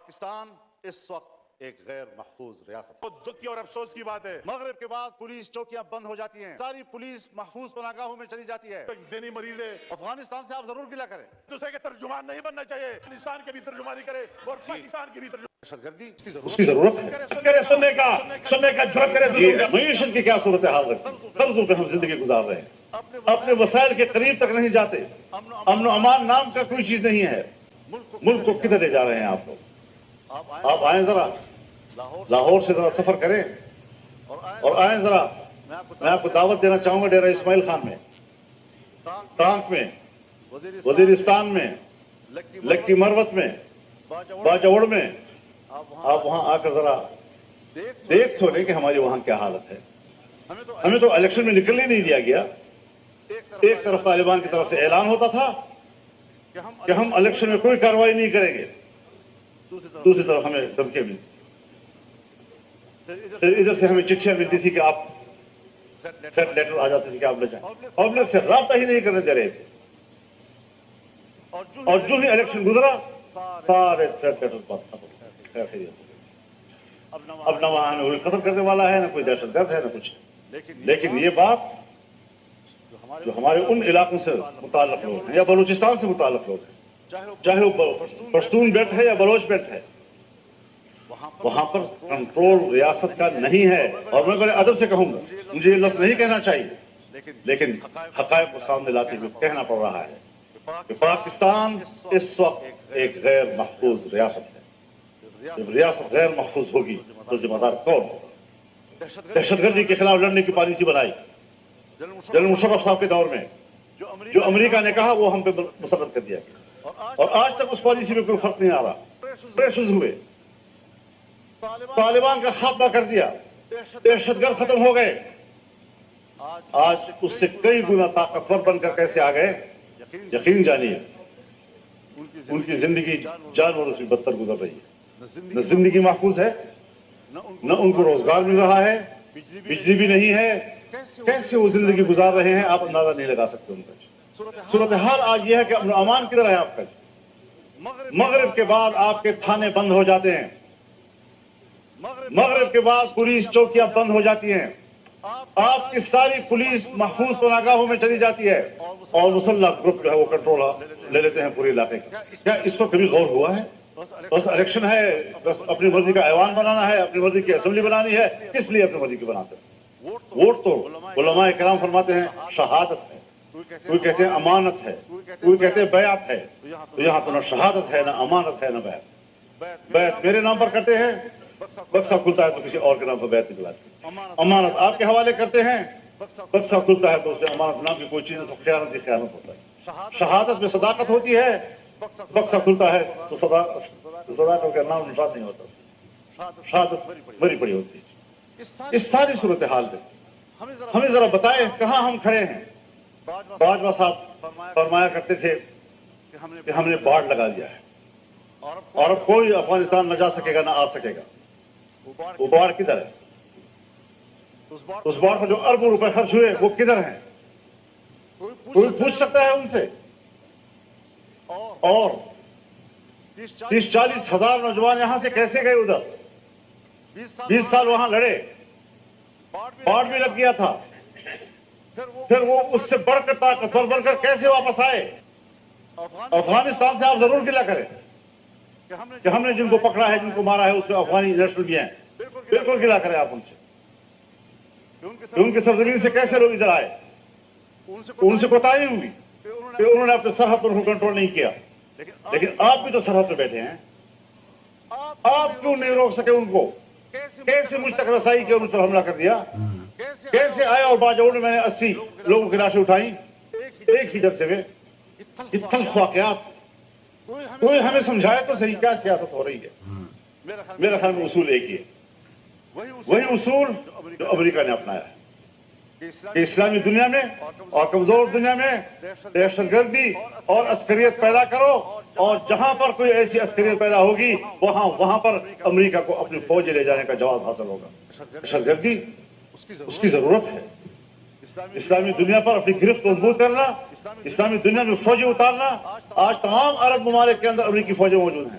پاکستان اس وقت ایک غیر محفوظ ریاست ہے۔ دکھ کی اور افسوس کی بات ہے، مغرب کے بعد پولیس چوکیاں بند ہو جاتی ہیں، ساری پولیس محفوظ پناہگاہوں میں چلی جاتی ہے۔ ایک ذہنی مریض ہے، افغانستان سے آپ ضرور گلہ کریں، دوسرے کے ترجمان نہیں بننا چاہیے، افغانستان کے بھی ترجمانی کرے اور پاکستان کی بھی ترجمانی دہشت گردی اس کی ضرورت ہے سننے کا جرأت کرے۔ معیشت کی کیا صورتحال رکھتی، قرضوں پہ ہم زندگی گزار رہے ہیں، اپنے وسائل کے قریب تک نہیں جاتے، امن و امان نام کا کوئی چیز نہیں ہے۔ ملک کو کدھر لے جا رہے ہیں آپ لوگ؟ آپ آئیں ذرا لاہور سے ذرا سفر کریں اور آئیں ذرا، میں آپ کو دعوت دینا چاہوں گا ڈیرہ اسماعیل خان میں، ٹانک میں، وزیرستان میں، لکی مروت میں، باجوڑ میں، آپ وہاں آ کر ذرا دیکھ تو لیں کہ ہماری وہاں کیا حالت ہے۔ ہمیں تو الیکشن میں نکلنے نہیں دیا گیا۔ ایک طرف طالبان کی طرف سے اعلان ہوتا تھا کہ ہم الیکشن میں کوئی کارروائی نہیں کریں گے، دوسری طرف ہمیں دھمکیاں ملتی تھی، پھر ادھر سے ہمیں چٹھیاں ملتی تھی کہ آپ سیٹ لیٹر آ جاتے تھے کہ آپ لے جائیں، پبلک سے رابطہ ہی نہیں کرنے دے رہے تھے، اور جو ہی الیکشن گزرا سارے سیٹ لیٹر بند ختم۔ اب نہ وہاں کوئی قتل کرنے والا ہے، نہ کوئی دہشت گرد ہے، نہ کچھ ہے۔ لیکن یہ بات جو ہمارے ان علاقوں سے متعلق لوگ ہیں یا بلوچستان سے متعلق لوگ ہیں، چاہے وہ پشتون بیلٹ ہے یا بلوچ بیلٹ ہے، وہاں پر کنٹرول ریاست کا نہیں ہے۔ اور میں بڑے ادب سے کہوں گا، مجھے یہ لفظ نہیں کہنا چاہیے، لیکن حقائق کو سامنے لاتے ہوئے کہنا پڑ رہا ہے کہ پاکستان اس وقت ایک غیر محفوظ ریاست ہے۔ جب ریاست غیر محفوظ ہوگی تو ذمہ دار کون ہوگا؟ دہشت گردی کے خلاف لڑنے کی پالیسی بنائی جنرل مشرف صاحب کے دور میں، جو امریکہ نے کہا وہ ہم پہ مسلط کر دیا گیا، اور آج تک اس پالیسی میں کوئی فرق نہیں آ رہا۔ پریشرز ہوئے، طالبان کا خاتمہ کر دیا، دہشت گرد ختم ہو گئے، آج اس سے کئی گنا طاقتور بن کر کیسے آ گئے؟ یقین جانیے ان کی زندگی جانوروں سے بدتر گزر رہی ہے۔ نہ زندگی محفوظ ہے، نہ ان کو روزگار مل رہا ہے، بجلی بھی نہیں ہے، کیسے وہ زندگی گزار رہے ہیں آپ اندازہ نہیں لگا سکتے ان کا۔ صورتحال آج یہ ہے کہ امن و امان کدھر ہے آپ کا؟ مغرب کے بعد آپ کے تھانے بند ہو جاتے ہیں، مغرب کے بعد پولیس چوکیاں بند ہو جاتی ہیں، آپ کی ساری پولیس محفوظ پناہگاہوں میں چلی جاتی ہے، اور مسلح گروپ جو ہے وہ کنٹرول لے لیتے ہیں پورے علاقے کا۔ کیا اس پر کبھی غور ہوا ہے؟ بس الیکشن ہے، بس اپنی مرضی کا ایوان بنانا ہے، اپنی مرضی کی اسمبلی بنانی ہے، کس لیے اپنی مرضی کی بناتے ہیں؟ ووٹ تو علماء کرام فرماتے ہیں شہادت ہے، کوئی کہتے ہیں امانت ہے، کوئی کہتے ہیں بیعت ہے، تو یہاں تو نہ شہادت ہے، نہ امانت ہے، نہ بیعت۔ بیعت میرے نام پر کرتے ہیں، بکسا کھلتا ہے تو کسی اور کے نام پر بیعت نکلاتے ہیں۔ امانت آپ کے حوالے کرتے ہیں، بکسا کھلتا ہے تو اس میں امانت نام کی کوئی چیز ہے تو خیانت ہی خیانت ہوتا ہے۔ شہادت میں صداقت ہوتی ہے، بکسا کھلتا ہے تو صداقت کا نام نشان نہیں ہوتا، شہادت بڑی بڑی ہوتی ہے۔ اس ساری صورتحال میں ہمیں ذرا بتائیں کہاں ہم کھڑے ہیں۔ باجوہ صاحب فرمایا کرتے تھے کہ ہم نے باڑ لگا دیا ہے اور اب کوئی افغانستان نہ جا سکے گا نہ آ سکے گا۔ وہ باڑ کدھر ہے؟ اس باڑ پر جو اربوں روپے خرچ ہوئے وہ کدھر ہیں؟ کوئی پوچھ سکتا ہے ان سے؟ اور 30-40 ہزار نوجوان یہاں سے کیسے گئے ادھر؟ 20 سال وہاں لڑے، باڑ بھی لگ گیا تھا، پھر وہ اس سے بڑھ کر طاقتور بڑھ کر کیسے واپس آئے؟ افغانستان سے آپ ضرور گلہ کریں کہ ہم نے جن کو پکڑا ہے، جن کو مارا ہے، اس میں افغانی نیشنل بھی ہیں، بالکل گلہ کریں آپ ان سے کہ ان کی سرزمین سے کیسے لوگ ادھر آئے، ان سے کوتاہی ہوئی کہ انہوں نے اپنے سرحد پر کنٹرول نہیں کیا۔ لیکن آپ بھی تو سرحد پہ بیٹھے ہیں، آپ کیوں نہیں روک سکے ان کو؟ کیسے مجھ تک رسائی کے ان پر حملہ کر دیا؟ کیسے آئے اور باجوڑ میں نے 80 لوگوں کی لاشیں اٹھائیں ایک ہی جلسے میں؟ اتھل واقعات، کوئی ہمیں سمجھائے تو صحیح کیا سیاست ہو رہی ہے؟ میرا خیال میں اصول ایک ہی ہے، وہی اصول جو امریکہ نے اپنایا ہے کہ اسلامی دنیا میں اور کمزور دنیا میں دہشت گردی اور عسکریت پیدا کرو، اور جہاں پر کوئی ایسی عسکریت پیدا ہوگی وہاں پر امریکہ کو اپنی فوج لے جانے کا جواز حاصل ہوگا۔ دہشت گردی اس کی ضرورت ہے، اسلامی دنیا پر اپنی گرفت مضبوط کرنا، اسلامی دنیا میں فوجیں اتارنا۔ آج تمام عرب ممالک کے اندر امریکی فوجیں موجود ہیں،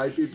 IPP